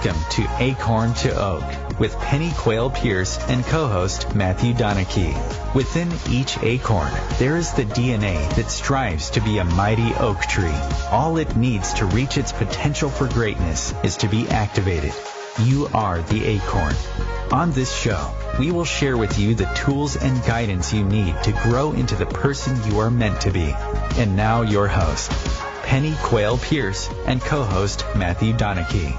Welcome to Acorn to Oak with Penny Quayle Pierce and co-host Matthew Donachie. Within each acorn, there is the DNA that strives to be a mighty oak tree. All it needs to reach its potential for greatness is to be activated. You are the acorn. On this show, we will share with you the tools and guidance you need to grow into the person you are meant to be. And now your host, Penny Quayle Pierce and co-host Matthew Donachie.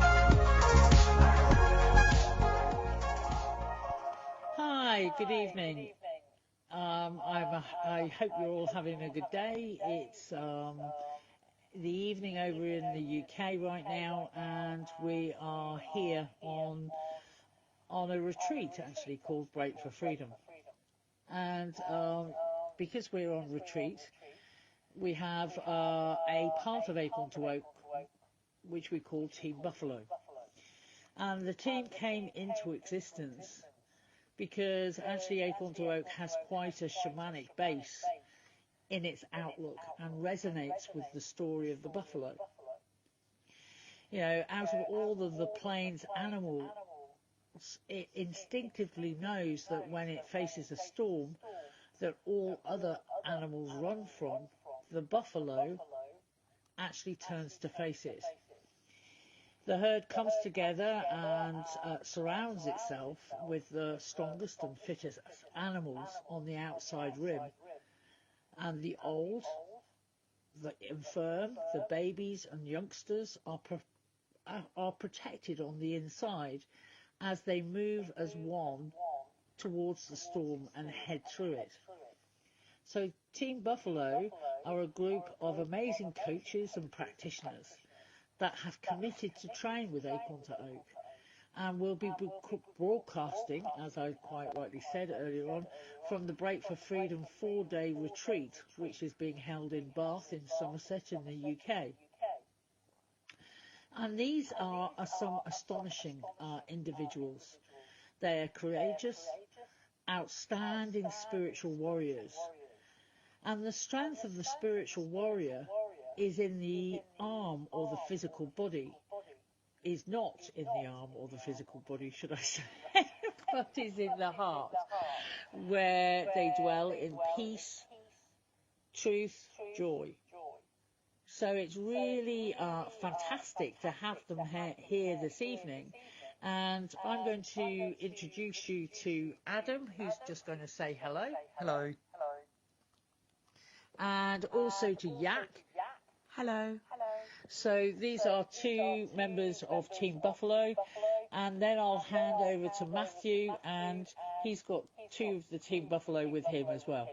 Hi, good evening. I hope you're all having a good day. It's the evening over in the UK right now, and we are here on a retreat actually called Break for Freedom. And because we're on retreat, we have a part of Acorn to Oak which we call Team Buffalo. And the team came into existence because actually Acorn to Oak has quite a shamanic base in its outlook and resonates with the story of the buffalo. You know, out of all of the plains animals, it instinctively knows that when it faces a storm that all other animals run from, the buffalo actually turns to face it. The herd comes together and surrounds itself with the strongest and fittest animals on the outside rim. And the old, the infirm, the babies and youngsters are protected on the inside as they move as one towards the storm and head through it. So Team Buffalo are a group of amazing coaches and practitioners that have committed to train with Acorn to Oak, and will be broadcasting, as I quite rightly said earlier on, from the Break for Freedom 4-day retreat, which is being held in Bath in Somerset in the UK. And these are some astonishing individuals. They are courageous, outstanding spiritual warriors. And the strength of the spiritual warrior is in the arm or the physical body, is not in the arm or the physical body, should I say, but is in the heart, where they dwell in peace, truth, joy. So it's really fantastic to have them here this evening. And I'm going to introduce you to Adam, who's just going to say hello. Hello. And also to Yak. Hello. So these are two members of Team Buffalo, and then I'll hand over to Matthew, and he's got two of the Team Buffalo with him as well.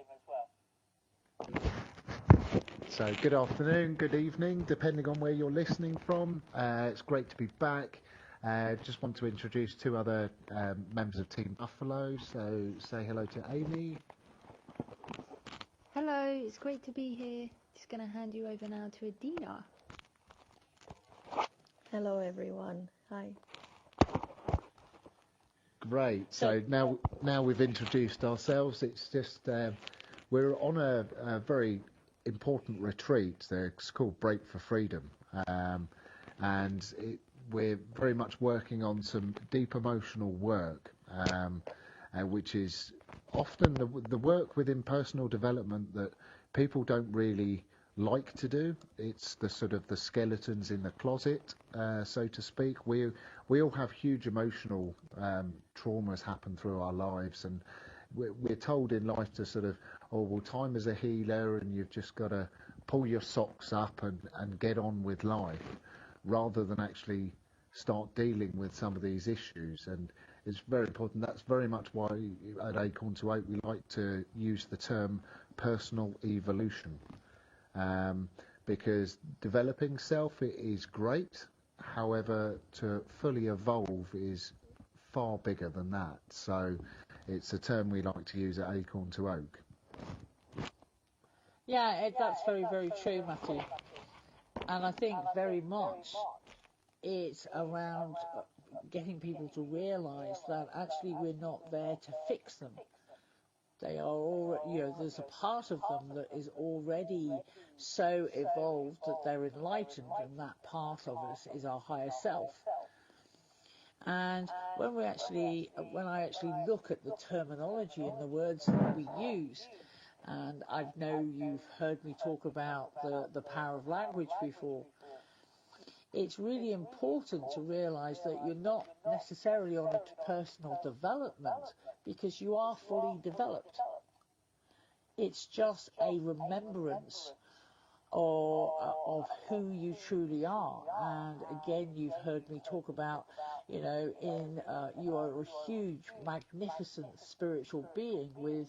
So good afternoon, good evening, depending on where you're listening from. It's great to be back. Just want to introduce two other members of Team Buffalo. So say hello to Amy. Hello, it's great to be here. Just going to hand you over now to Adina. Hello everyone. Hi. Great. So now we've introduced ourselves. It's just we're on a very important retreat. It's called Break for Freedom, and we're very much working on some deep emotional work, which is often the work within personal development that people don't really like to do. It's the sort of the skeletons in the closet, so to speak. We all have huge emotional traumas happen through our lives, and we're told in life to sort of, oh well, time is a healer and you've just got to pull your socks up and get on with life, rather than actually start dealing with some of these issues. And it's very important. That's very much why at Acorn to Oak we like to use the term personal evolution. Because developing self is great, however, to fully evolve is far bigger than that. So it's a term we like to use at Acorn to Oak. Yeah, that's very, very true, Matthew. And I think very much it's around getting people to realise that actually we're not there to fix them. They are already, there's a part of them that is already so evolved that they're enlightened, and that part of us is our higher self. And when I actually look at the terminology and the words that we use, and I know you've heard me talk about the power of language before, it's really important to realize that you're not necessarily on a personal development because you are fully developed. It's just a remembrance of who you truly are. And again, you've heard me talk about, you are a huge, magnificent spiritual being with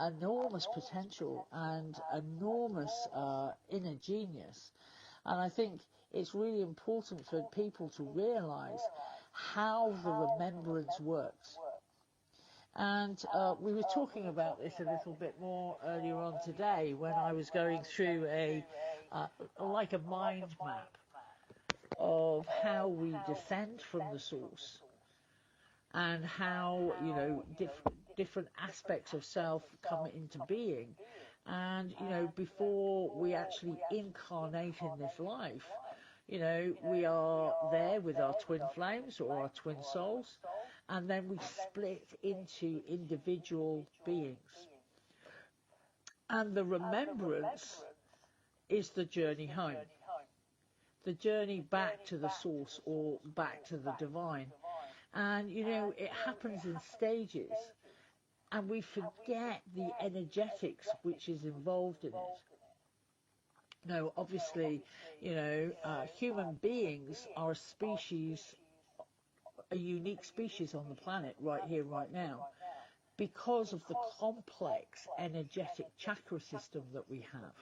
enormous potential and enormous inner genius. And I think it's really important for people to realize how the remembrance works. And we were talking about this a little bit more earlier on today when I was going through like a mind map of how we descend from the source and how, different aspects of self come into being. And, before we actually incarnate in this life, we are there with our twin flames or our twin souls, and then we split into individual beings. And the remembrance is the journey home, the journey back to the source or back to the divine. And, it happens in stages, and we forget the energetics which is involved in it. Now, obviously, human beings are a unique species on the planet right here, right now, because of the complex energetic chakra system that we have.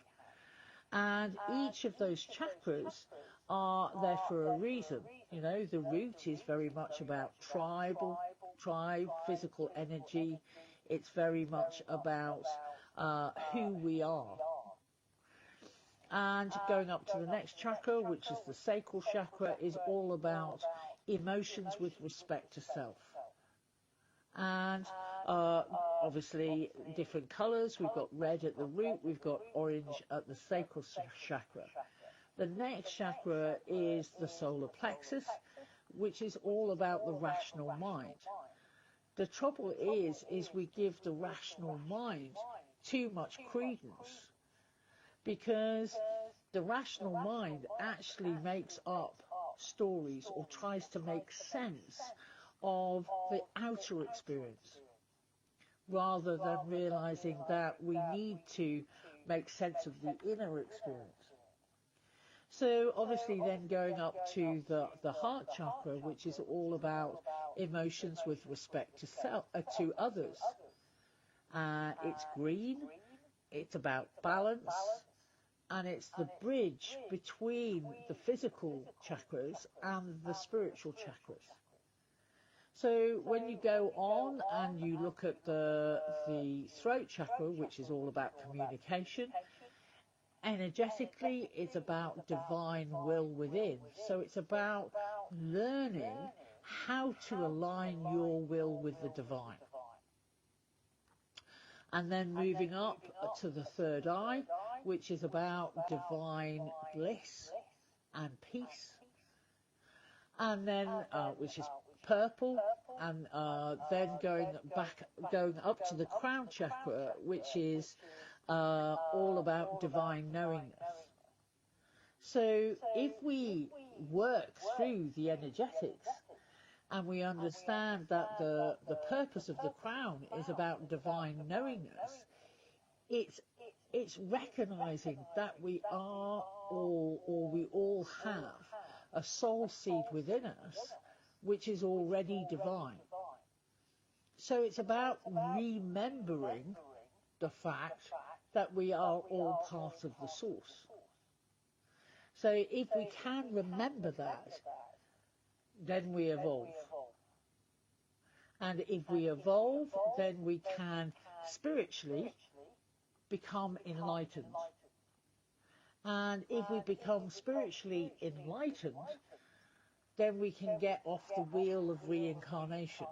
And each of those chakras are there for a reason. The root is very much about tribe, physical energy. It's very much about who we are. And going up to the next chakra, which is the sacral chakra, is all about emotions with respect to self. And obviously different colours. We've got red at the root, we've got orange at the sacral chakra. The next chakra is the solar plexus, which is all about the rational mind. The trouble is we give the rational mind too much credence, because the rational mind actually makes up stories or tries to make sense of the outer experience, rather than realizing that we need to make sense of the inner experience. So obviously then going up to the heart chakra, which is all about emotions with respect to others. It's green, it's about balance, and it's the bridge between the physical chakras and the spiritual chakras. So when you go on and you look at the throat chakra, which is all about communication, energetically it's about divine will within. So it's about learning how to align your will with the divine. And then moving up to the third eye, which is about divine bliss and peace. And then, which is purple, and then going up to the crown chakra, which is all about divine knowingness. So if we work through the energetics and we understand that the purpose of the crown is about divine knowingness, it's recognizing that we are all, or we all have, a soul seed within us which is already divine. So it's about remembering the fact that we are all part of the source. So if we can remember that, then we evolve. And if we evolve, then we can spiritually become enlightened. And if we become spiritually enlightened, then we can get off the wheel of reincarnation.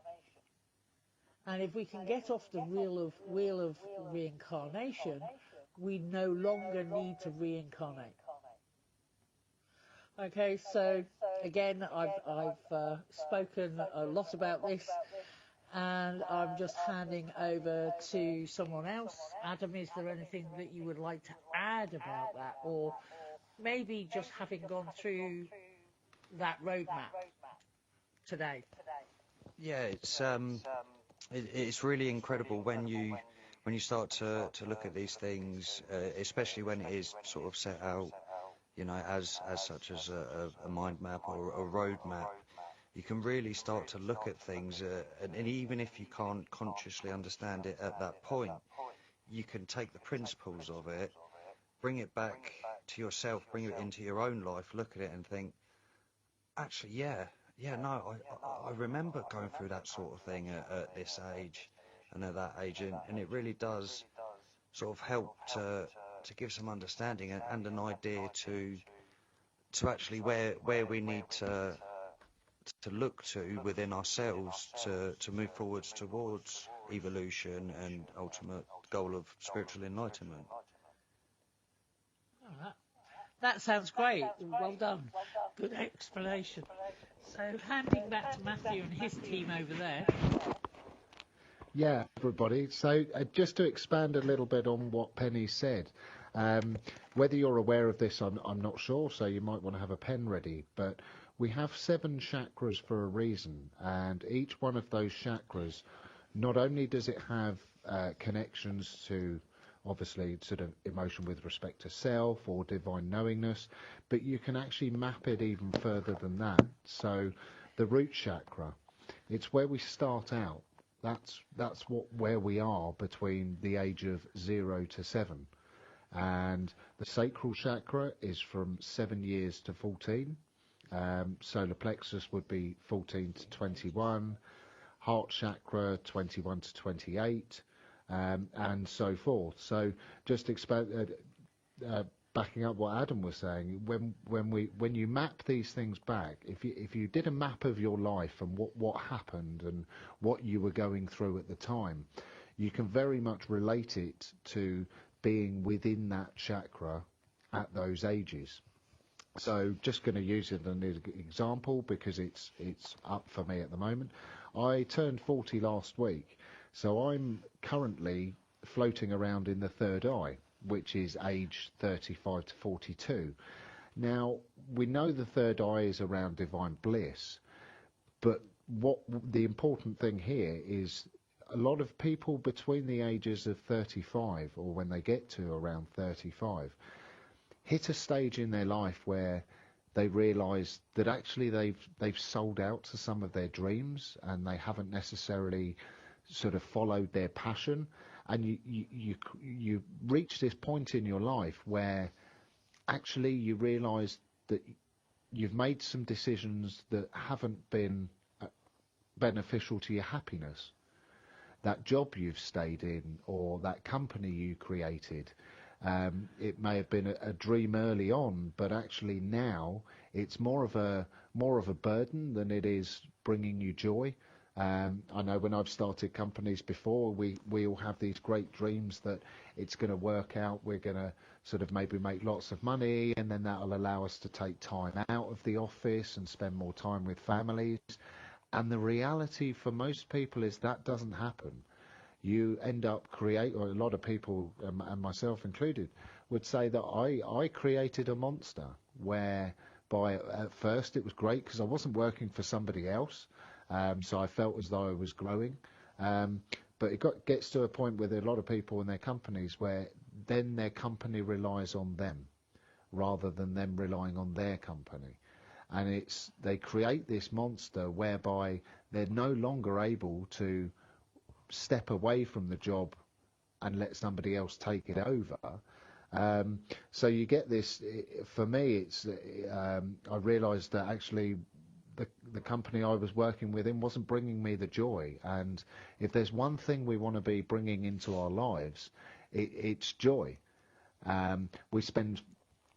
And if we can get off the wheel of reincarnation, we no longer need to reincarnate. Okay, so again, I've spoken a lot about this, and I'm just handing over to someone else. Adam, is there anything that you would like to add about that, or maybe just having gone through that roadmap today? Yeah, it's really incredible when you start to look at these things, especially when it is sort of set out, you know, as such as a mind map or a road map. You can really start to look at things, and even if you can't consciously understand it at that point, you can take the principles of it, bring it back to yourself, bring it into your own life, look at it and think, actually, no, I remember going through that sort of thing at this age and at that age, and it really does sort of help to give some understanding and an idea to actually where we need to look to within ourselves to move forwards towards evolution and ultimate goal of spiritual enlightenment. Oh, that sounds great. Well done. Good explanation. So handing back to Matthew and his team over there. Yeah, everybody. So just to expand a little bit on what Penny said, whether you're aware of this, I'm not sure, so you might want to have a pen ready, but we have 7 chakras for a reason, and each one of those chakras, not only does it have connections to obviously sort of emotion with respect to self or divine knowingness, but you can actually map it even further than that. So the root chakra, it's where we start out. That's where we are between the age of 0 to 7. And the sacral chakra is from 7 years to 14. Solar plexus would be 14 to 21. Heart chakra 21 to 28. And so forth. So just backing up what Adam was saying, when you map these things back, if you did a map of your life and what happened and what you were going through at the time, you can very much relate it to being within that chakra at those ages. So just going to use it as an example because it's up for me at the moment. I turned 40 last week, so I'm currently floating around in the third eye, which is age 35 to 42. Now, we know the third eye is around divine bliss, but what the important thing here is a lot of people between the ages of 35, or when they get to around 35, hit a stage in their life where they realise that actually they've sold out to some of their dreams and they haven't necessarily sort of followed their passion, and you reach this point in your life where actually you realise that you've made some decisions that haven't been beneficial to your happiness. That job you've stayed in or that company you created, it may have been a dream early on, but actually now it's more of a burden than it is bringing you joy. I know when I've started companies before, we all have these great dreams that it's going to work out, we're going to sort of maybe make lots of money, and then that'll allow us to take time out of the office and spend more time with families. And the reality for most people is that doesn't happen. You end up or a lot of people, and myself included, would say that I created a monster whereby at first it was great because I wasn't working for somebody else. So I felt as though I was growing. But it gets to a point with a lot of people in their companies where then their company relies on them rather than them relying on their company. And they create this monster whereby they're no longer able to step away from the job and let somebody else take it over. So you get this, for me, I realised that actually the company I was working within wasn't bringing me the joy. And if there's one thing we want to be bringing into our lives, it's joy. We spend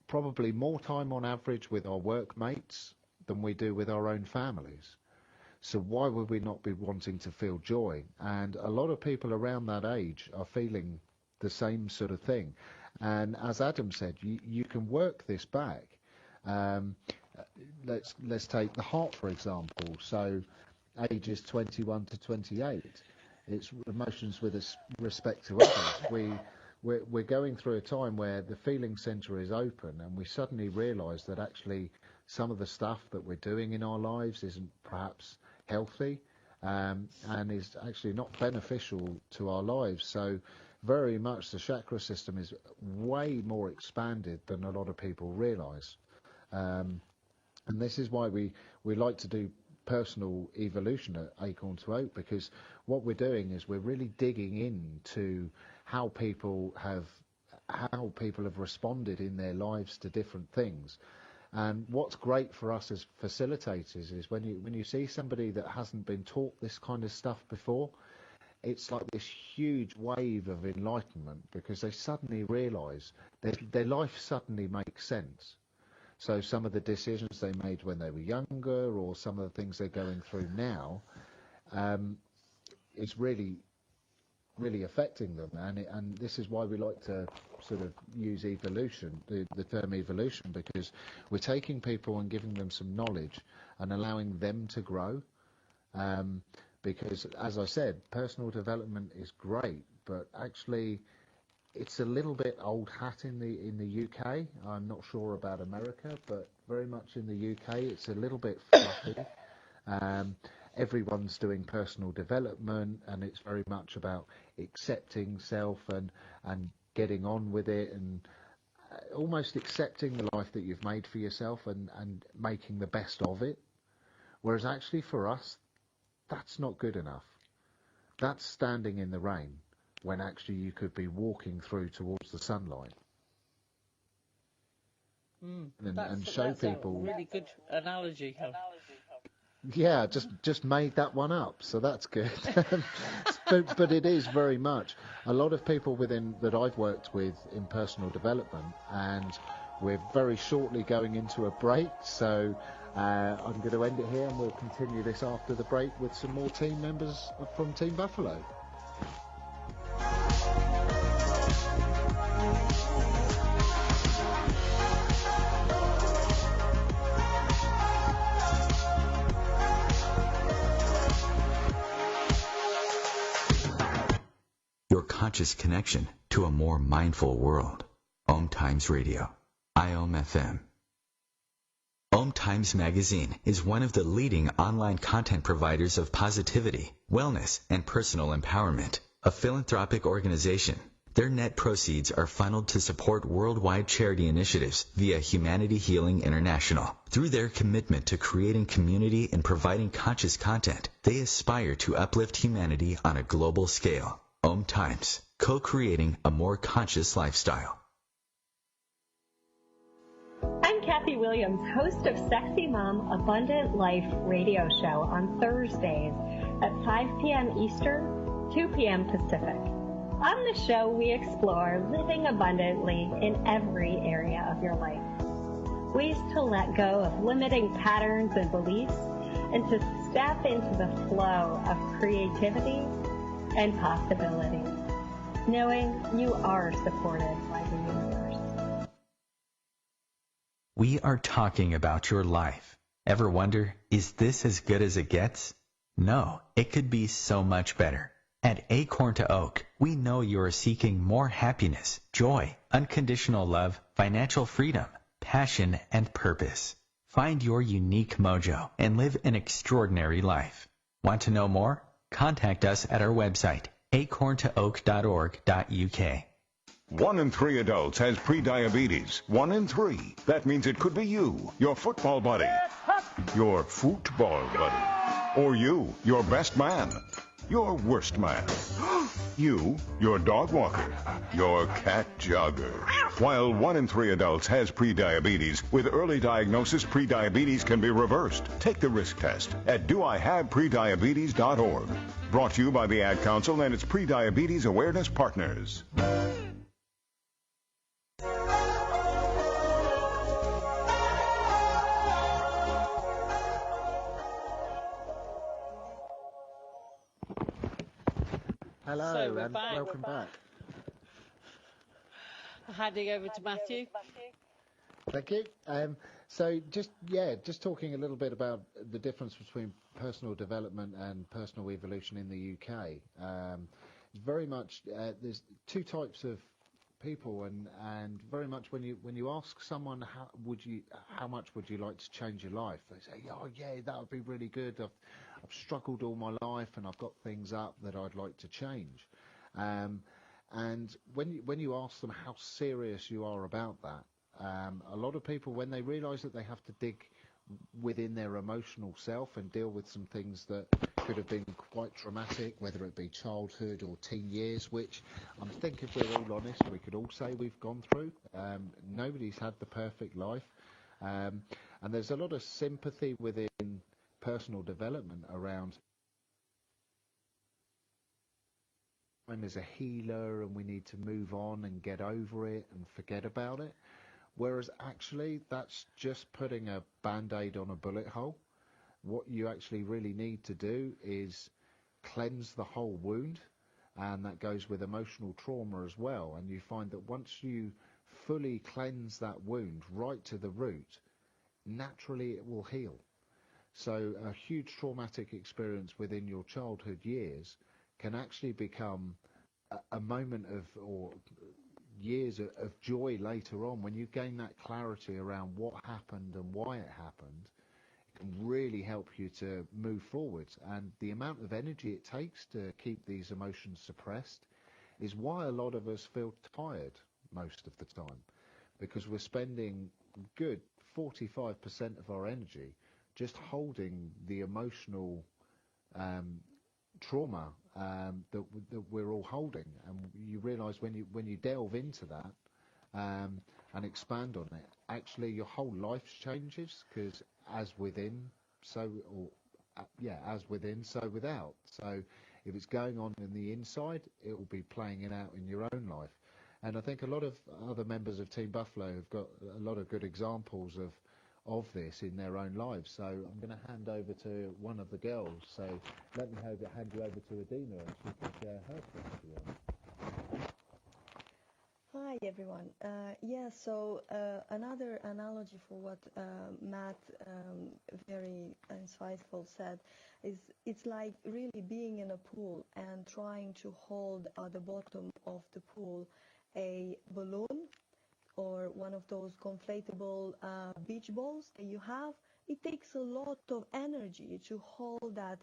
probably more time on average with our workmates than we do with our own families. So why would we not be wanting to feel joy? And a lot of people around that age are feeling the same sort of thing. And as Adam said, you can work this back. let's take the heart for example. So ages 21 to 28. It's emotions with respect to others. We're going through a time where the feeling centre is open, and we suddenly realise that actually some of the stuff that we're doing in our lives isn't perhaps healthy, and is actually not beneficial to our lives. So very much the chakra system is way more expanded than a lot of people realise. And this is why we like to do personal evolution at Acorn to Oak, because what we're doing is we're really digging into how people have responded in their lives to different things. And what's great for us as facilitators is when you see somebody that hasn't been taught this kind of stuff before, it's like this huge wave of enlightenment, because they suddenly realise their life suddenly makes sense. So some of the decisions they made when they were younger, or some of the things they're going through now, is really, really affecting them. And this is why we like to sort of use evolution, the term evolution, because we're taking people and giving them some knowledge and allowing them to grow. Because, as I said, personal development is great, but actually it's a little bit old hat in the UK. I'm not sure about America, but very much in the UK it's a little bit fluffy. Everyone's doing personal development, and it's very much about accepting self and getting on with it, and almost accepting the life that you've made for yourself and making the best of it. Whereas actually for us, that's not good enough. That's standing in the rain when actually you could be walking through towards the sunlight. And show people. A really good analogy. Yeah, just made that one up, so that's good. but it is very much a lot of people that I've worked with in personal development, and we're very shortly going into a break, so I'm going to end it here, and we'll continue this after the break with some more team members from Team Buffalo. Your conscious connection to a more mindful world. Om Times Radio. IOM FM. Om Times Magazine is one of the leading online content providers of positivity, wellness, and personal empowerment. A philanthropic organization. Their net proceeds are funneled to support worldwide charity initiatives via Humanity Healing International. Through their commitment to creating community and providing conscious content, they aspire to uplift humanity on a global scale. Om Times, co-creating a more conscious lifestyle. I'm Kathy Williams, host of Sexy Mom Abundant Life radio show on Thursdays at 5 p.m. Eastern, 2 p.m. Pacific. On the show, we explore living abundantly in every area of your life. Ways to let go of limiting patterns and beliefs, and to step into the flow of creativity and possibility, knowing you are supported by the universe. We are talking about your life. Ever wonder, is this as good as it gets? No, it could be so much better. At Acorn to Oak, we know you are seeking more happiness, joy, unconditional love, financial freedom, passion, and purpose. Find your unique mojo and live an extraordinary life. Want to know more? Contact us at our website, acorntooak.org.uk. 1 in 3 adults has prediabetes. 1 in 3. That means it could be you, your football buddy, your football buddy, or you, your best man, your worst man, you, your dog walker, your cat jogger. While 1 in 3 adults has prediabetes, with early diagnosis, prediabetes can be reversed. Take the risk test at doihaveprediabetes.org. Brought to you by the Ad Council and its Prediabetes Awareness Partners. Hello, So we're and back. welcome back. Handing over to Matthew. Thank you. So just talking a little bit about the difference between personal development and personal evolution in the UK. Very much there's two types of people, and very much when you ask someone how much would you like to change your life, they say, oh yeah, that would be really good. I've struggled all my life and I've got things up that I'd like to change. And when you ask them how serious you are about that, a lot of people, when they realise that they have to dig within their emotional self and deal with some things that could have been quite traumatic, whether it be childhood or teen years, which I think if we're all honest, we could all say we've gone through. Nobody's had the perfect life. And there's a lot of sympathy within personal development around when there's a healer and we need to move on and get over it and forget about it. Whereas actually that's just putting a band-aid on a bullet hole. What you actually really need to do is cleanse the whole wound, and that goes with emotional trauma as well. And you find that once you fully cleanse that wound right to the root, naturally it will heal. So a huge traumatic experience within your childhood years can actually become a moment of, or years of joy later on, when you gain that clarity around what happened and why it happened. It can really help you to move forward. And the amount of energy it takes to keep these emotions suppressed is why a lot of us feel tired most of the time, because we're spending good 45% of our energy just holding the emotional trauma that we're all holding. And you realise when you delve into that and expand on it, actually your whole life changes, because as within, so without. So if it's going on in the inside, it will be playing it out in your own life. And I think a lot of other members of Team Buffalo have got a lot of good examples of this in their own lives. So I'm going to hand over to one of the girls. So let me hand you over to Adina, and she can share her story. Hi everyone. So another analogy for what Matt very insightful said is it's like really being in a pool and trying to hold at the bottom of the pool a balloon or one of those conflatable beach balls that you have. It takes a lot of energy to hold that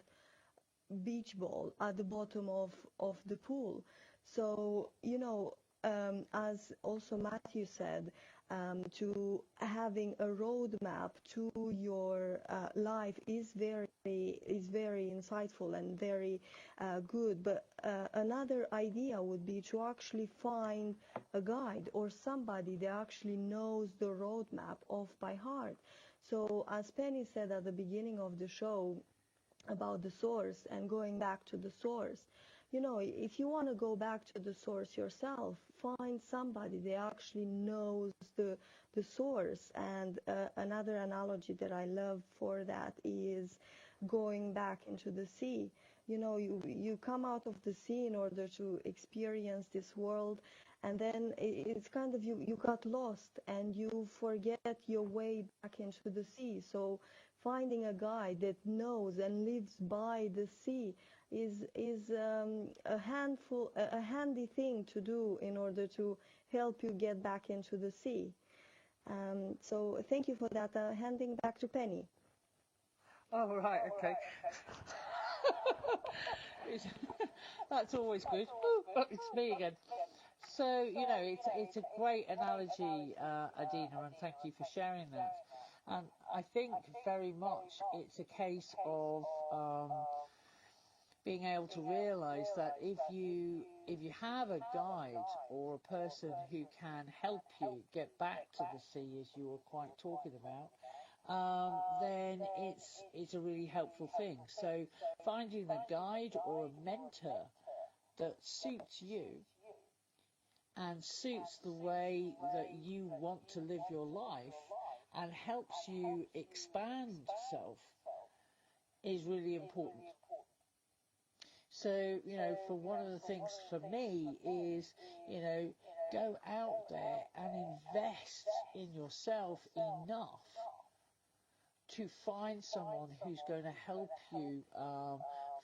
beach ball at the bottom of the pool. So, as also Matthew said, to having a roadmap to your life is very insightful and very good. But another idea would be to actually find a guide or somebody that actually knows the roadmap off by heart. So as Penny said at the beginning of the show about the source and going back to the source, if you want to go back to the source yourself, find somebody that actually knows the source. And another analogy that I love for that is going back into the sea. You come out of the sea in order to experience this world, and then it's kind of you got lost and you forget your way back into the sea. So finding a guide that knows and lives by the sea is a handy thing to do in order to help you get back into the sea. So thank you for that. Handing back to Penny. Oh, right, okay. That's always good. Ooh, it's me again. So, it's a great analogy, Adina, and thank you for sharing that. And I think very much it's a case of being able to realise that if you have a guide or a person who can help you get back to the sea, as you were quite talking about, then it's a really helpful thing. So finding a guide or a mentor that suits you and suits the way that you want to live your life and helps you expand self is really important. So, for one of the things for me is, go out there and invest in yourself enough to find someone who's going to help you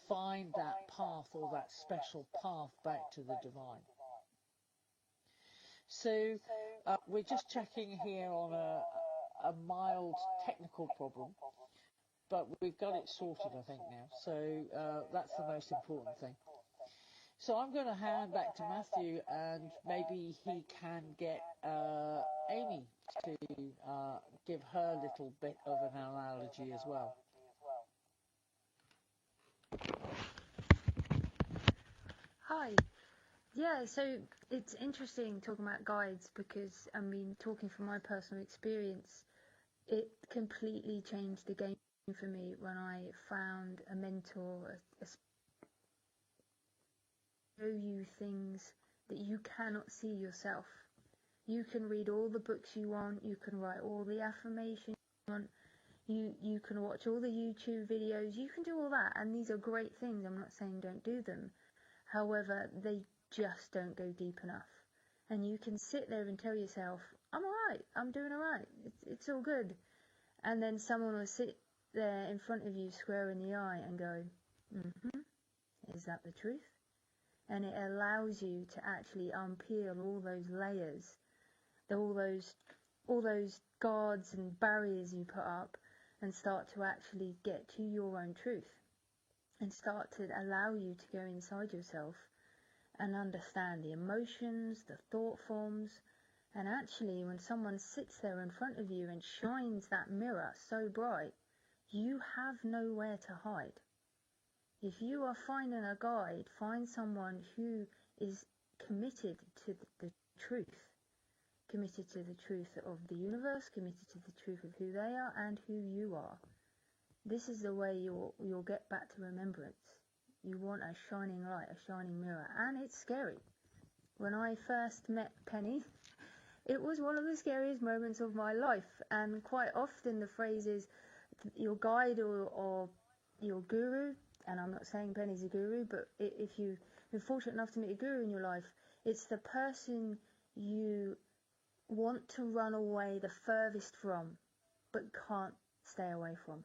find that path or that special path back to the divine. So we're just checking here on a mild technical problem, but we've got it sorted, I think, now. So that's the most important thing. So I'm going to hand back to Matthew, and maybe he can get Amy to give her little bit of an analogy as well. Hi. Yeah, so it's interesting talking about guides because, I mean, talking from my personal experience, it completely changed the game for me when I found a mentor, show you things that you cannot see yourself. You can read all the books you want, you can write all the affirmations you want, you can watch all the YouTube videos, you can do all that, and these are great things. I'm not saying don't do them. However, they just don't go deep enough. And you can sit there and tell yourself, I'm alright, I'm doing alright, it's all good. And then someone will sit there in front of you, square in the eye, and go, is that the truth? And it allows you to actually unpeel all those layers, all those guards and barriers you put up, and start to actually get to your own truth, and start to allow you to go inside yourself and understand the emotions, the thought forms. And actually, when someone sits there in front of you and shines that mirror so bright, you have nowhere to hide. If you are finding a guide, find someone who is committed to the truth, committed to the truth of the universe, committed to the truth of who they are and who you are. This is the way you'll get back to remembrance. You want a shining light, a shining mirror, and it's scary. When I first met Penny, it was one of the scariest moments of my life, and quite often the phrase is your guide or your guru. And I'm not saying Penny's a guru, but if you've been fortunate enough to meet a guru in your life, it's the person you want to run away the furthest from, but can't stay away from.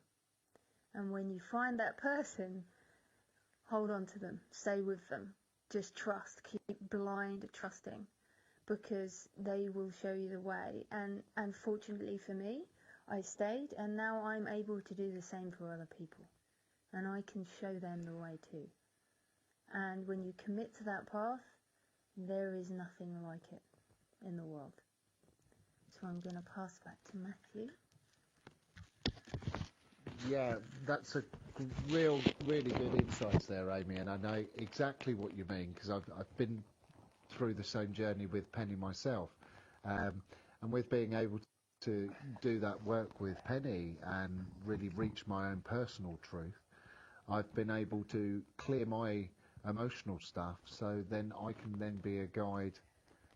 And when you find that person, hold on to them, stay with them, just trust, keep blind trusting, because they will show you the way. And fortunately for me, I stayed, and now I'm able to do the same for other people. And I can show them the way too. And when you commit to that path, there is nothing like it in the world. So I'm going to pass back to Matthew. Yeah, that's a really good insights there, Amy, and I know exactly what you mean, because I've been through the same journey with Penny myself, and with being able to do that work with Penny and really reach my own personal truth, I've been able to clear my emotional stuff, so then I can then be a guide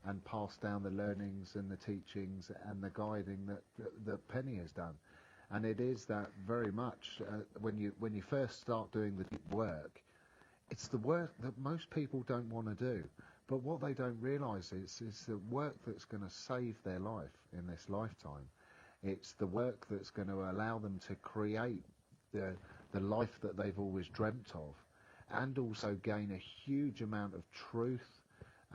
and pass down the learnings and the teachings and the guiding that Penny has done. And it is that very much when you first start doing the deep work, it's the work that most people don't want to do. But what they don't realise is the work that's going to save their life in this lifetime. It's the work that's going to allow them to create the life that they've always dreamt of, and also gain a huge amount of truth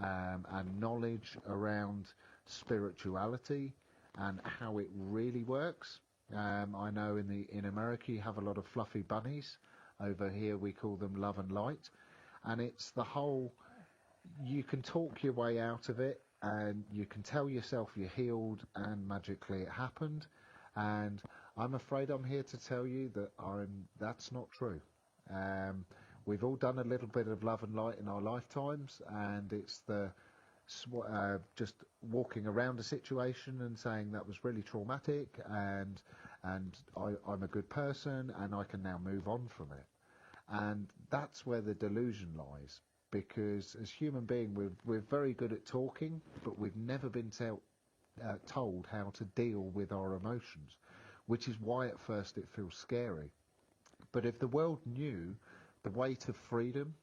and knowledge around spirituality and how it really works. I know in America you have a lot of fluffy bunnies. Over here we call them love and light, and it's the whole, you can talk your way out of it, and you can tell yourself you're healed and magically it happened. And I'm afraid I'm here to tell you that that's not true. We've all done a little bit of love and light in our lifetimes, and it's just walking around a situation and saying that was really traumatic, and I'm a good person and I can now move on from it. And that's where the delusion lies, because as human beings we're very good at talking, but we've never been told how to deal with our emotions, which is why at first it feels scary. But if the world knew the way to freedom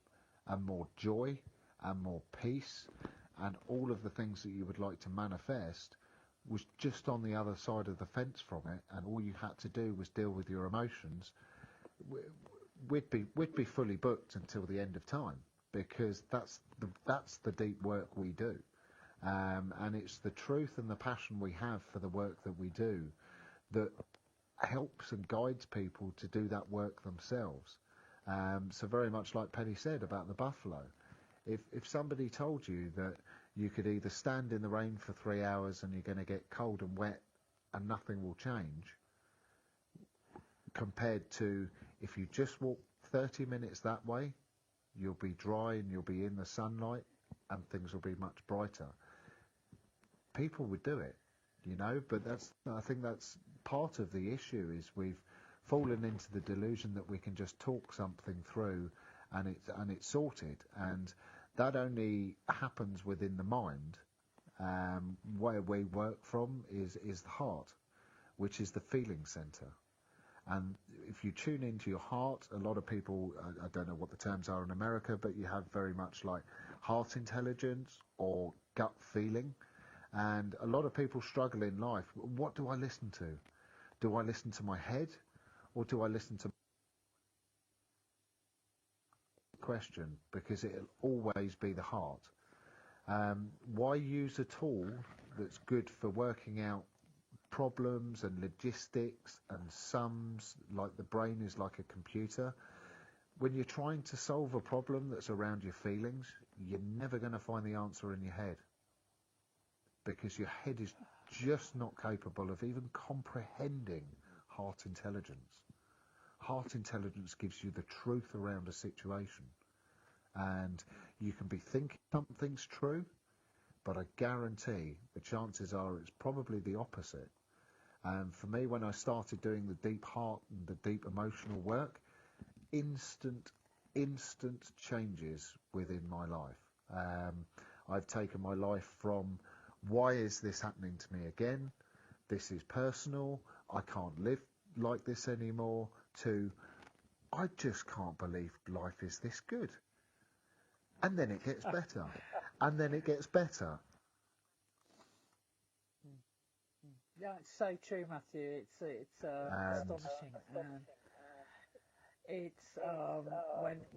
and more joy and more peace and all of the things that you would like to manifest, was just on the other side of the fence from it, and all you had to do was deal with your emotions, we'd be fully booked until the end of time, because that's the deep work we do, and it's the truth and the passion we have for the work that we do that helps and guides people to do that work themselves. So very much like Penny said about the buffalo, if somebody told you that you could either stand in the rain for 3 hours and you're going to get cold and wet and nothing will change, compared to if you just walk 30 minutes that way, you'll be dry and you'll be in the sunlight and things will be much brighter. People would do it, but I think that's part of the issue, is we've fallen into the delusion that we can just talk something through and it's sorted, and that only happens within the mind. Where we work from is the heart, which is the feeling center. And if you tune into your heart, a lot of people, I don't know what the terms are in America, but you have very much like heart intelligence or gut feeling. And a lot of people struggle in life. What do I listen to? Do I listen to my head, or do I listen to question? Because it'll always be the heart. Why use a tool that's good for working out problems and logistics and sums, like the brain is like a computer? When you're trying to solve a problem that's around your feelings, you're never going to find the answer in your head, because your head is just not capable of even comprehending heart intelligence. Heart intelligence gives you the truth around a situation, and you can be thinking something's true, but I guarantee the chances are it's probably the opposite. And for me, when I started doing the deep heart and the deep emotional work, instant changes within my life. I've taken my life from, why is this happening to me again? This is personal. I can't live like this anymore, to, I just can't believe life is this good. And then it gets better. And then it gets better. Yeah, it's so true, Matthew. It's astonishing. It's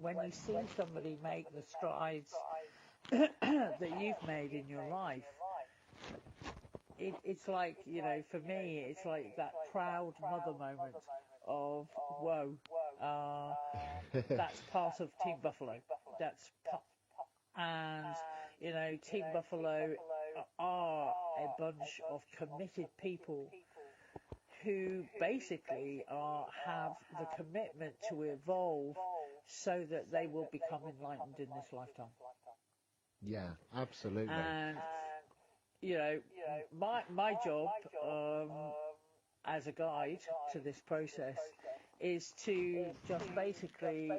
when you see somebody make the strides that you've made in your life, it's like, for me, it's like that proud mother moment of, whoa, that's part of Team Buffalo. And Team Buffalo are a bunch of committed people who basically have the commitment to evolve so that they will become enlightened in this lifetime. Yeah, absolutely. And my job as a guide to this process is to just basically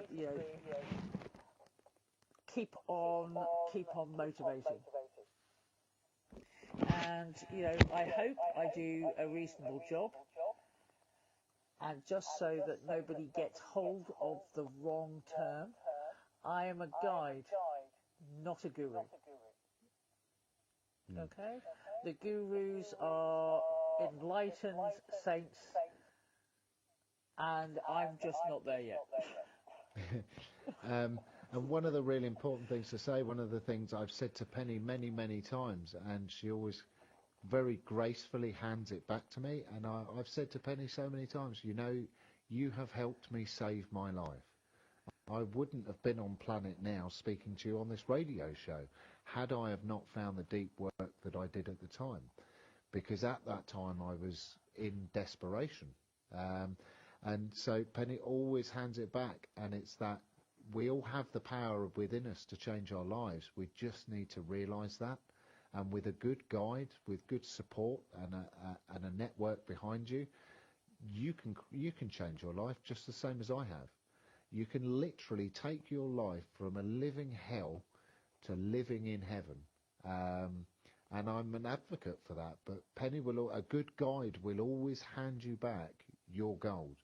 keep on motivating. And I hope I do a reasonable job, and just so that nobody gets hold of the wrong term, I am a guide, not a guru. Okay? The gurus are enlightened saints, and I'm just not there yet. And one of the really important things to say, one of the things I've said to Penny many, many times, and she always very gracefully hands it back to me, and I've said to Penny so many times, you have helped me save my life. I wouldn't have been on planet now speaking to you on this radio show had I have not found the deep work that I did at the time, because at that time I was in desperation. And so Penny always hands it back, and it's that we all have the power within us to change our lives. We just need to realise that, and with a good guide, with good support and a network behind you, you can change your life just the same as I have. You can literally take your life from a living hell to living in heaven. And I'm an advocate for that. But a good guide will always hand you back your gold.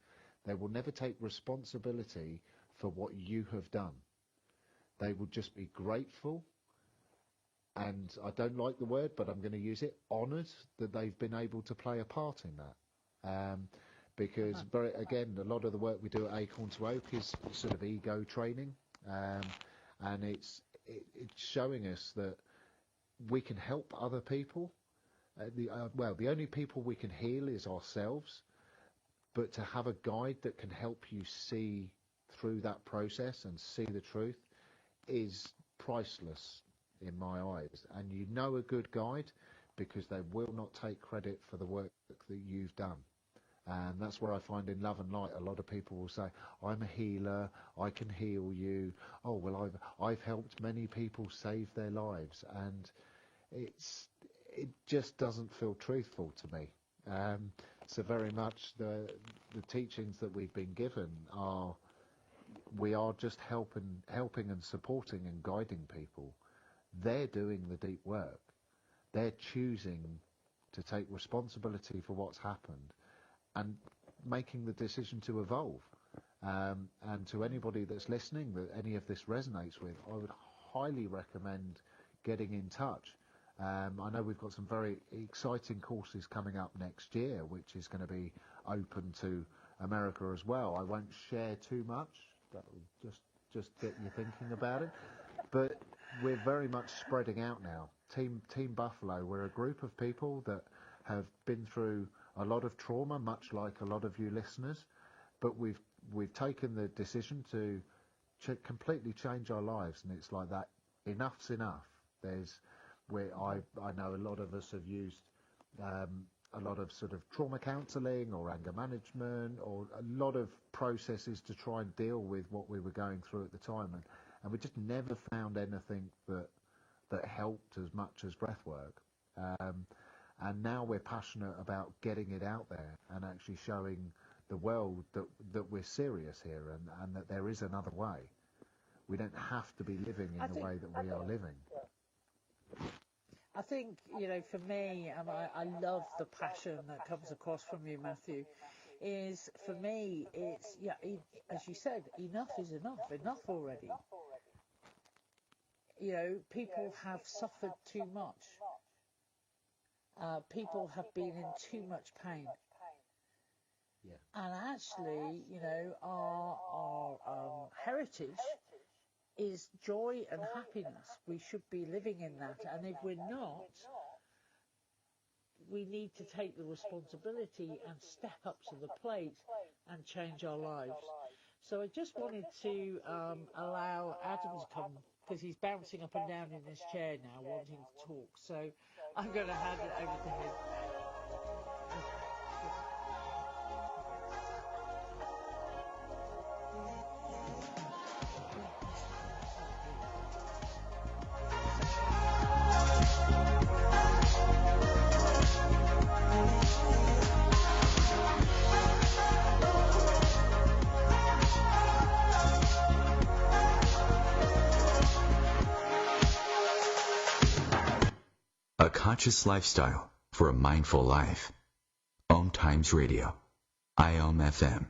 They will never take responsibility for what you have done. They will just be grateful and I don't like the word, but I'm going to use it, honoured that they've been able to play a part in that. Because, again, a lot of the work we do at Acorn to Oak is sort of ego training, and it's showing us that we can help other people. The only people we can heal is ourselves, but to have a guide that can help you see through that process and see the truth is priceless in my eyes. And you know a good guide because they will not take credit for the work that you've done. And that's where I find in Love and Light, a lot of people will say, I'm a healer, I can heal you. Oh, well, I've helped many people save their lives. And it just doesn't feel truthful to me. So very much the teachings that we've been given we are just helping and supporting and guiding people. They're doing the deep work. They're choosing to take responsibility for what's happened and making the decision to evolve. And to anybody that's listening that any of this resonates with, I would highly recommend getting in touch. I know we've got some very exciting courses coming up next year, which is going to be open to America as well. I won't share too much. That will just get you thinking about it. But we're very much spreading out now. Team Buffalo, we're a group of people that have been through a lot of trauma, much like a lot of you listeners. But we've taken the decision to completely change our lives, and it's like that. Enough's enough. I know a lot of us have used a lot of sort of trauma counselling or anger management or a lot of processes to try and deal with what we were going through at the time, and we just never found anything that helped as much as breath work. And now we're passionate about getting it out there and actually showing the world that we're serious here and that there is another way. We don't have to be living in the way that we are living. I think, for me, and I love the passion that comes across from you, Matthew, is for me, it's, as you said, enough is enough already. People have suffered too much. People have been in too much pain. Yeah. And actually, our heritage is joy and happiness. We should be living in that. And if we're not, we need to take the responsibility and step up to the plate and change our lives. So I just wanted to allow Adam to come, because he's bouncing up and down in his chair now, wanting to talk. So I'm going to hand it over to him. A conscious lifestyle for a mindful life. Om Times Radio. IOM FM.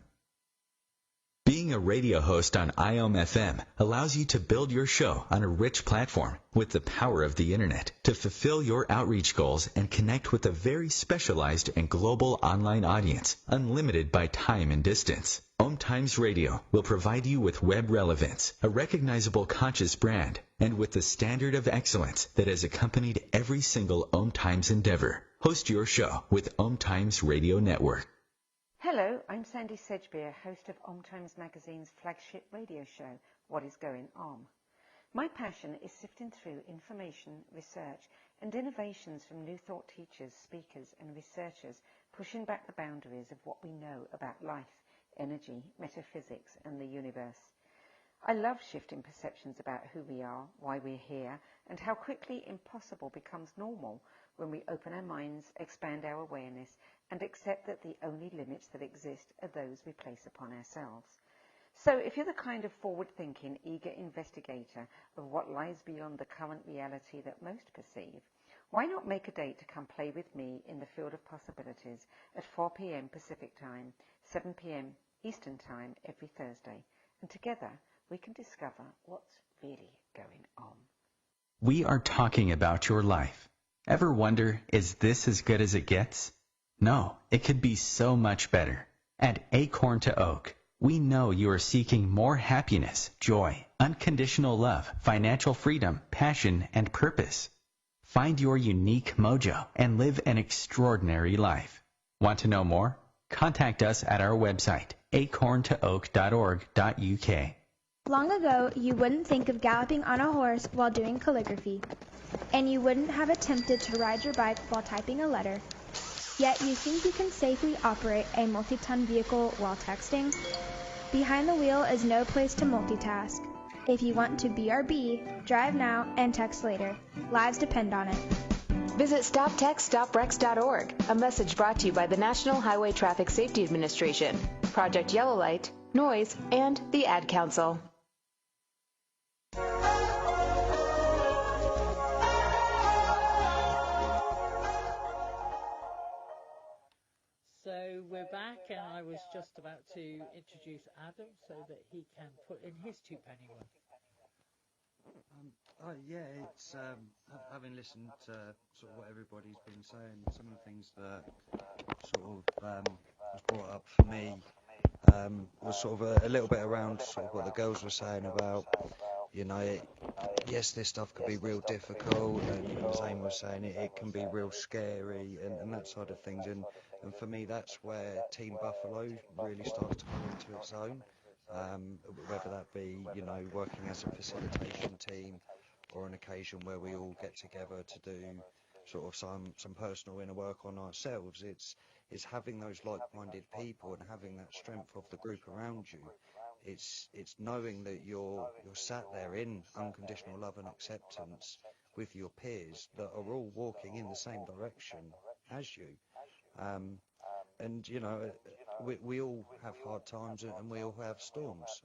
Being a radio host on IOM FM allows you to build your show on a rich platform with the power of the internet to fulfill your outreach goals and connect with a very specialized and global online audience, unlimited by time and distance. Om Times Radio will provide you with web relevance, a recognizable conscious brand, and with the standard of excellence that has accompanied every single Om Times endeavor. Host your show with Om Times Radio Network. Hello, I'm Sandy Sedgbeer, host of Om Times Magazine's flagship radio show, What is Going On? My passion is sifting through information, research, and innovations from new thought teachers, speakers, and researchers pushing back the boundaries of what we know about life, energy, metaphysics, and the universe. I love shifting perceptions about who we are, why we're here, and how quickly impossible becomes normal when we open our minds, expand our awareness, and accept that the only limits that exist are those we place upon ourselves. So if you're the kind of forward-thinking, eager investigator of what lies beyond the current reality that most perceive, why not make a date to come play with me in the field of possibilities at 4 p.m. Pacific Time, 7 p.m. Eastern Time every Thursday, and together we can discover what's really going on. We are talking about your life. Ever wonder, is this as good as it gets? No, it could be so much better. At Acorn to Oak, we know you are seeking more happiness, joy, unconditional love, financial freedom, passion, and purpose. Find your unique mojo and live an extraordinary life. Want to know more? Contact us at our website, acorntooak.org.uk. Long ago, you wouldn't think of galloping on a horse while doing calligraphy, and you wouldn't have attempted to ride your bike while typing a letter. Yet you think you can safely operate a multi-ton vehicle while texting? Behind the wheel is no place to multitask. If you want to BRB, drive now and text later. Lives depend on it. Visit StopTextStopWrecks.org, a message brought to you by the National Highway Traffic Safety Administration, Project Yellow Light, Noise, and the Ad Council. So we're back, and I was just about to introduce Adam so that he can put in his two-penny one. It's having listened to sort of what everybody's been saying, some of the things that sort of was brought up for me was sort of a little bit around sort of what the girls were saying about, yes, this stuff could be real difficult, and as Zane was saying, it can be real scary and that side of things, and for me that's where Team Buffalo really starts to come into its own, whether that be, working as a facilitation team, or an occasion where we all get together to do sort of some personal inner work on ourselves. It's having those like-minded people and having that strength of the group around you. It's knowing that you're sat there in unconditional love and acceptance with your peers that are all walking in the same direction as you. And we all have hard times and we all have storms.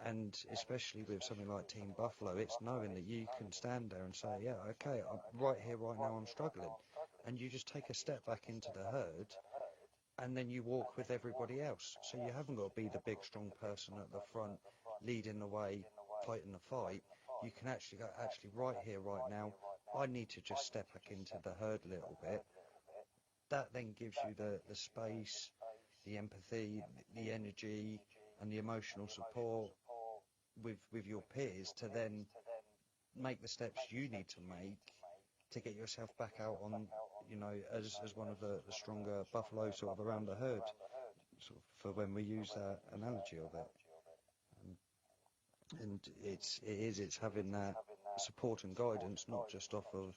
And especially with something like Team Buffalo, it's knowing that you can stand there and say, yeah, okay, I'm right here, right now, I'm struggling. And you just take a step back into the herd, and then you walk with everybody else. So you haven't got to be the big, strong person at the front, leading the way, fighting the fight. You can actually go, right here, right now, I need to just step back into the herd a little bit. That then gives you the space, the empathy, the energy, and the emotional support with your peers to then make the steps you need to make to get yourself back out on, as one of the stronger buffalo sort of around the herd, sort of for when we use that analogy of it. And it's having that support and guidance, not just off of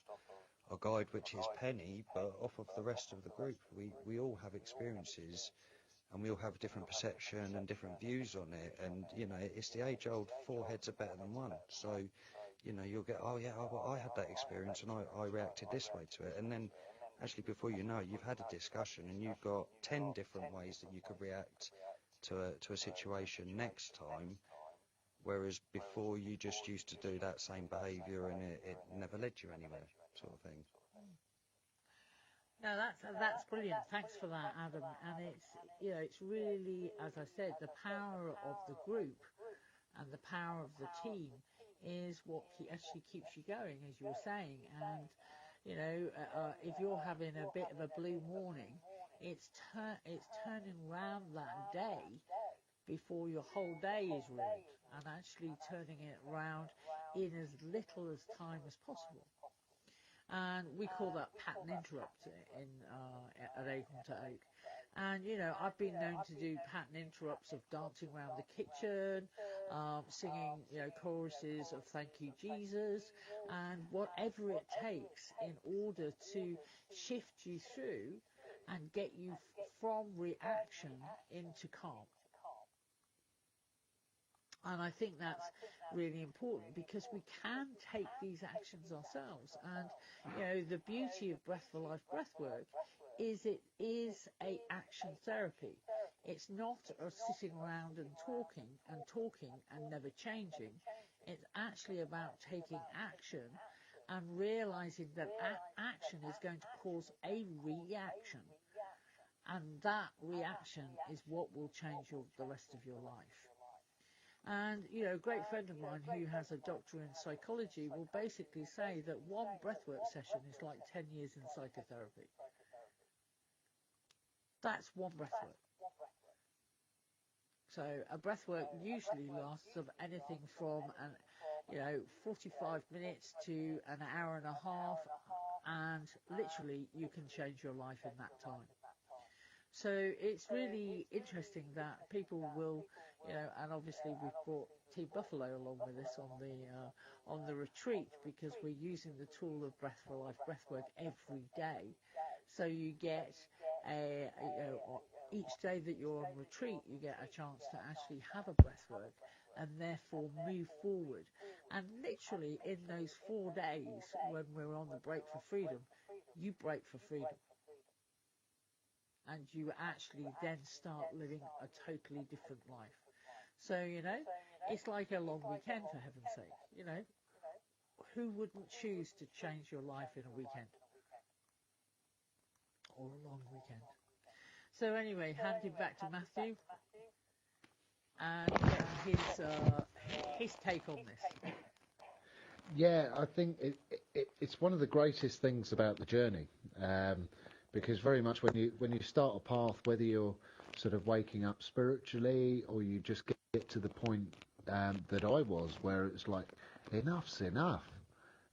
a guide, which is Penny, but off of the rest of the group. We all have experiences, and we all have a different perception and different views on it, and it's the age-old 4 heads are better than 1. So you'll get, I had that experience and I reacted this way to it, and then actually before you know it, you've had a discussion and you've got 10 different ways that you could react to a situation next time, whereas before you just used to do that same behaviour and it never led you anywhere, sort of thing. No, that's brilliant. Thanks for that, Adam. And it's really, as I said, the power of the group and the power of the team is what actually keeps you going, as you were saying. And if you're having a bit of a blue morning, it's turning round that day before your whole day is ruined, and actually turning it round in as little as time as possible. And we call that pattern interrupt at Acorn to Oak. And I've been known to do pattern interrupts of dancing around the kitchen, singing choruses of Thank You Jesus, and whatever it takes in order to shift you through and get you from reaction into calm. And I think that's really important, because we can take these actions ourselves. And the beauty of Breath for Life breathwork is it is a action therapy. It's not a sitting around and talking and never changing. It's actually about taking action and realizing that action is going to cause a reaction, and that reaction is what will change the rest of your life. And, you know, a great friend of mine who has a doctorate in psychology will basically say that one breathwork session is like 10 years in psychotherapy. That's one breathwork. So a breathwork usually lasts of anything from 45 minutes to an hour and a half, and literally you can change your life in that time. So it's really interesting that people will, and obviously we've brought Team Buffalo along with us on the retreat, because we're using the tool of Breath for Life breathwork every day. So you get each day that you're on retreat, you get a chance to actually have a breathwork and therefore move forward. And literally in those 4 days when we're on the break for freedom, you break for freedom. And you actually then start living a totally different life. So, it's like a long weekend, for heaven's sake. Who wouldn't choose to change your life in a weekend? Or a long weekend. So anyway, handing back to Matthew and get his take on this. Yeah, I think it's one of the greatest things about the journey. Because very much when you start a path, whether you're sort of waking up spiritually or you just get to the point that I was, where it's like, enough's enough.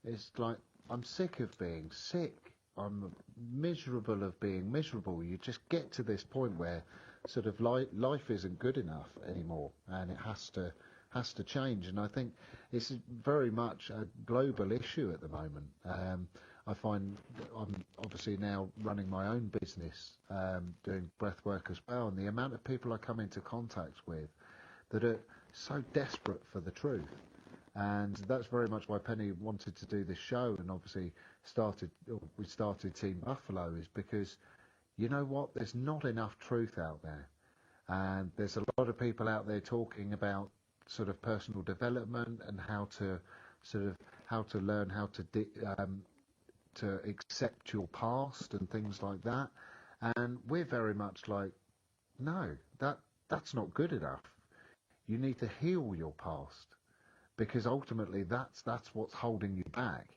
It's like, I'm sick of being sick. I'm miserable of being miserable. You just get to this point where sort of life isn't good enough anymore, and it has to change. And I think it's very much a global issue at the moment. I find I'm obviously now running my own business, doing breath work as well, and the amount of people I come into contact with that are so desperate for the truth. And that's very much why Penny wanted to do this show, and obviously we started Team Buffalo, is because, you know what, there's not enough truth out there. And there's a lot of people out there talking about sort of personal development and how to learn how to accept your past and things like that, and we're very much like, no, that's not good enough. You need to heal your past, because ultimately that's what's holding you back,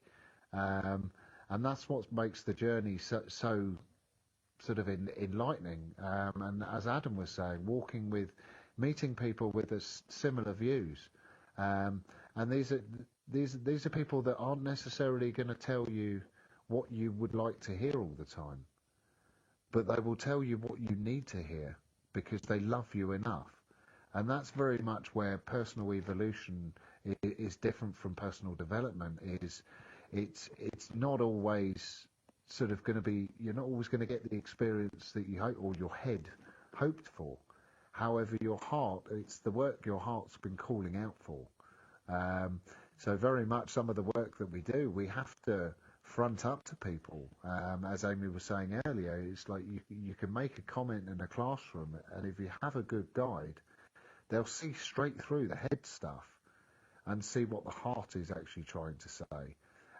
and that's what makes the journey so sort of enlightening. And as Adam was saying, meeting people with similar views, and these are people that aren't necessarily going to tell you what you would like to hear all the time, but they will tell you what you need to hear because they love you enough. And that's very much where personal evolution is different from personal development. It's not always sort of going to be, you're not always going to get the experience that you hope, or your head hoped for. However, your heart, it's the work your heart's been calling out for. So very much some of the work that we do, we have to front up to people. As Amy was saying earlier, it's like you can make a comment in a classroom, and if you have a good guide, they'll see straight through the head stuff and see what the heart is actually trying to say.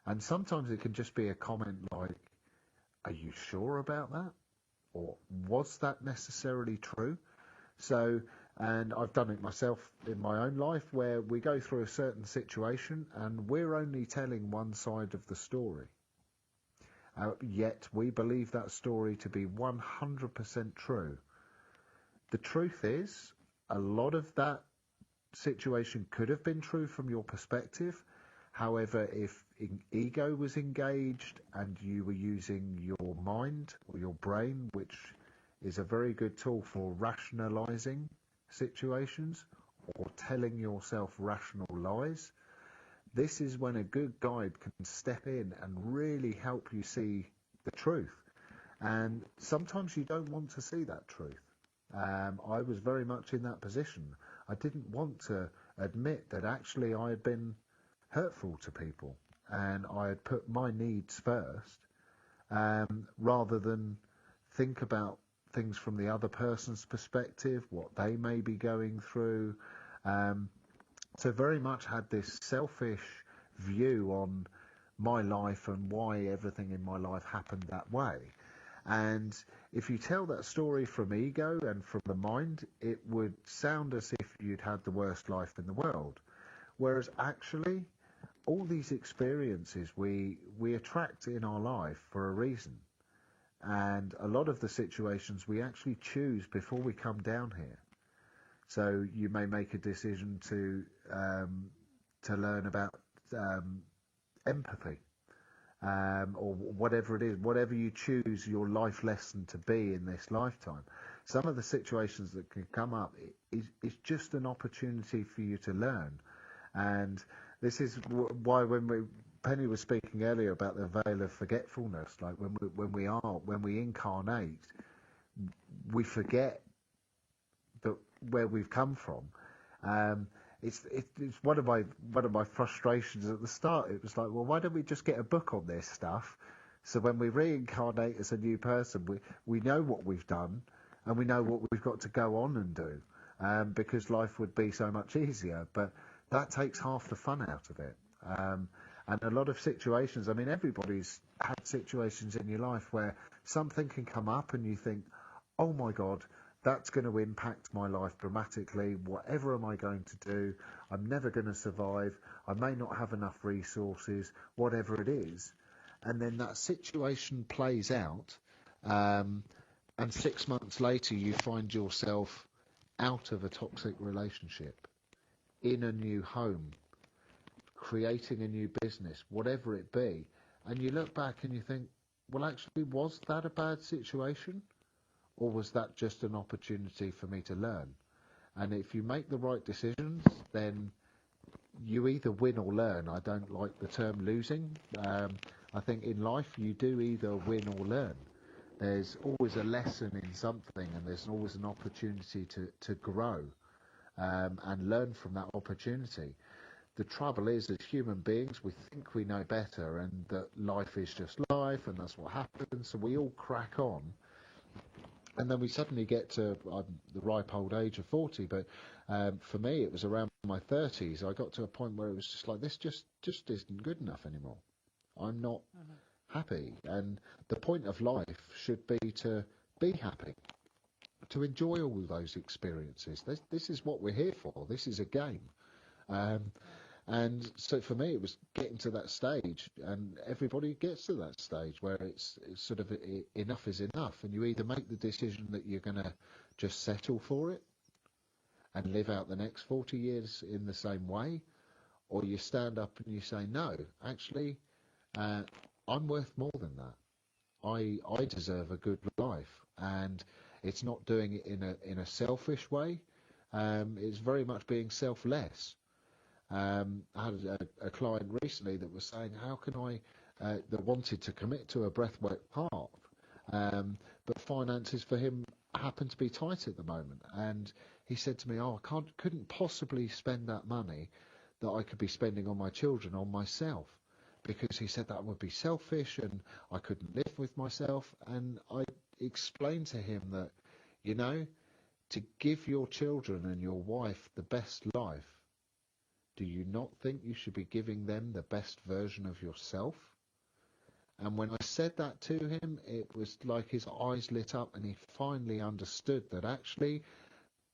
And sometimes it can just be a comment like, are you sure about that? Or was that necessarily true? So, and I've done it myself in my own life, where we go through a certain situation and we're only telling one side of the story. Yet we believe that story to be 100% true. The truth is, a lot of that situation could have been true from your perspective. However, if ego was engaged and you were using your mind or your brain, which is a very good tool for rationalizing situations or telling yourself rational lies, this is when a good guide can step in and really help you see the truth. And sometimes you don't want to see that truth. I was very much in that position. I didn't want to admit that actually I had been hurtful to people, and I had put my needs first, rather than think about things from the other person's perspective, what they may be going through. So very much had this selfish view on my life and why everything in my life happened that way. And if you tell that story from ego and from the mind, it would sound as if you'd had the worst life in the world. Whereas actually, all these experiences we attract in our life for a reason. And a lot of the situations we actually choose before we come down here. So you may make a decision to learn about empathy, or whatever it is, whatever you choose your life lesson to be in this lifetime. Some of the situations that can come up is just an opportunity for you to learn. And this is why Penny was speaking earlier about the veil of forgetfulness, like when we incarnate, we forget that where we've come from. It's one of my frustrations at the start. It was like, well, why don't we just get a book on this stuff? So when we reincarnate as a new person, we know what we've done and we know what we've got to go on and do, because life would be so much easier. But that takes half the fun out of it. And a lot of situations, I mean, everybody's had situations in your life where something can come up and you think, oh my God, that's going to impact my life dramatically. Whatever am I going to do? I'm never going to survive. I may not have enough resources, whatever it is. And then that situation plays out, and 6 months later you find yourself out of a toxic relationship, in a new home, creating a new business, whatever it be. And you look back and you think, well, actually, was that a bad situation? Or was that just an opportunity for me to learn? And if you make the right decisions, then you either win or learn. I don't like the term losing. I think in life you do either win or learn. There's always a lesson in something, and there's always an opportunity to grow and learn from that opportunity. The trouble is, as human beings, we think we know better and that life is just life and that's what happens, so we all crack on. And then we suddenly get to the ripe old age of 40, but for me it was around my 30s. I got to a point where it was just like, this just isn't good enough anymore. I'm not happy. And the point of life should be to be happy, to enjoy all those experiences. This is what we're here for. This is a game. And so for me, it was getting to that stage, and everybody gets to that stage where it's sort of enough is enough, and you either make the decision that you're going to just settle for it and live out the next 40 years in the same way, or you stand up and you say, no, actually, I'm worth more than that. I deserve a good life, and it's not doing it in a selfish way. It's very much being selfless. I had a client recently that was saying, how can I, that wanted to commit to a breathwork path, but finances for him happen to be tight at the moment. And he said to me, I couldn't possibly spend that money that I could be spending on my children on myself, because he said that would be selfish and I couldn't live with myself. And I explained to him that, to give your children and your wife the best life, do you not think you should be giving them the best version of yourself? And when I said that to him, it was like his eyes lit up and he finally understood that actually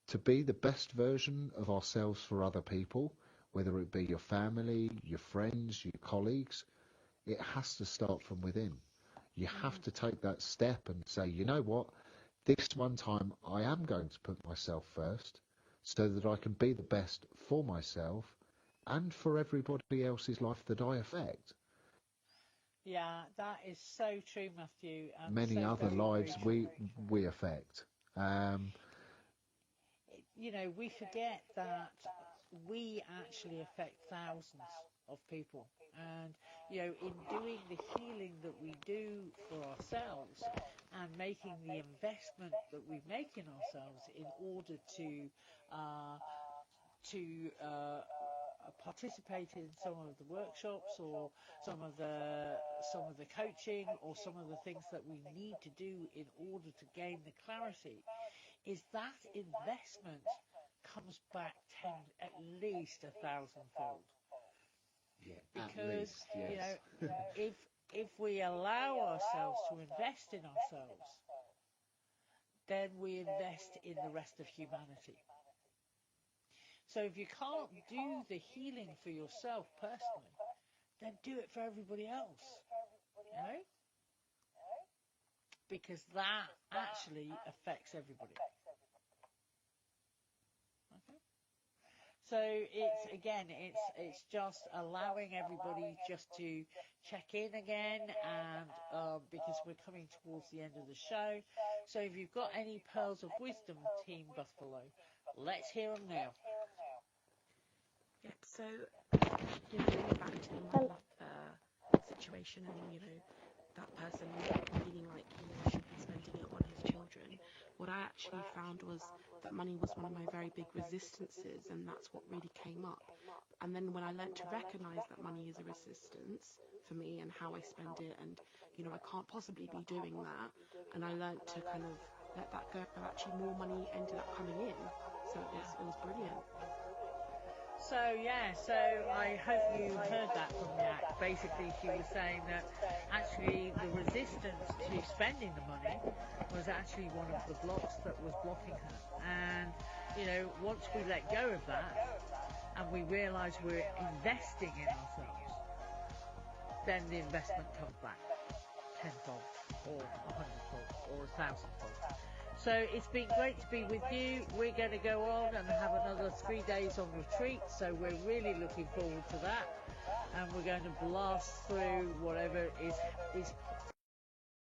to be the best version of ourselves for other people, whether it be your family, your friends, your colleagues, it has to start from within. You have to take that step and say, you know what, this one time I am going to put myself first so that I can be the best for myself and for everybody else's life that I affect. Yeah, that is so true, Matthew. And many so other very, lives very we affect. We forget that we actually affect thousands of people. And, in doing the healing that we do for ourselves and making the investment that we make in ourselves in order to participate in some of the workshops or some of the coaching or some of the things that we need to do in order to gain the clarity, is that investment comes back at least 1,000-fold. Yeah, Because at least, yes. if we allow ourselves to invest in ourselves, then we invest in the rest of humanity. So if you can't do the healing for yourself personally, then do it for everybody else, you know? Because that actually affects everybody. Okay? So it's just allowing everybody just to check in again, and because we're coming towards the end of the show. So if you've got any pearls of wisdom, Team Buffalo, let's hear them now. Yep, so, going back to my situation and, that person feeling like, should be spending it on his children, what I actually found was that money was one of my very big resistances, and that's what really came up. And then when I learnt to recognise that money is a resistance for me and how I spend it, and, I can't possibly be doing that, and I learnt to kind of let that go, but actually more money ended up coming in, so it was brilliant. So I hope you heard that from Yak. Basically, she was saying that actually the resistance to spending the money was actually one of the blocks that was blocking her. And, once we let go of that and we realise we're investing in ourselves, then the investment comes back tenfold or 100-fold or 1,000-fold. So it's been great to be with you. We're going to go on and have another 3 days on retreat, so we're really looking forward to that. And we're going to blast through whatever is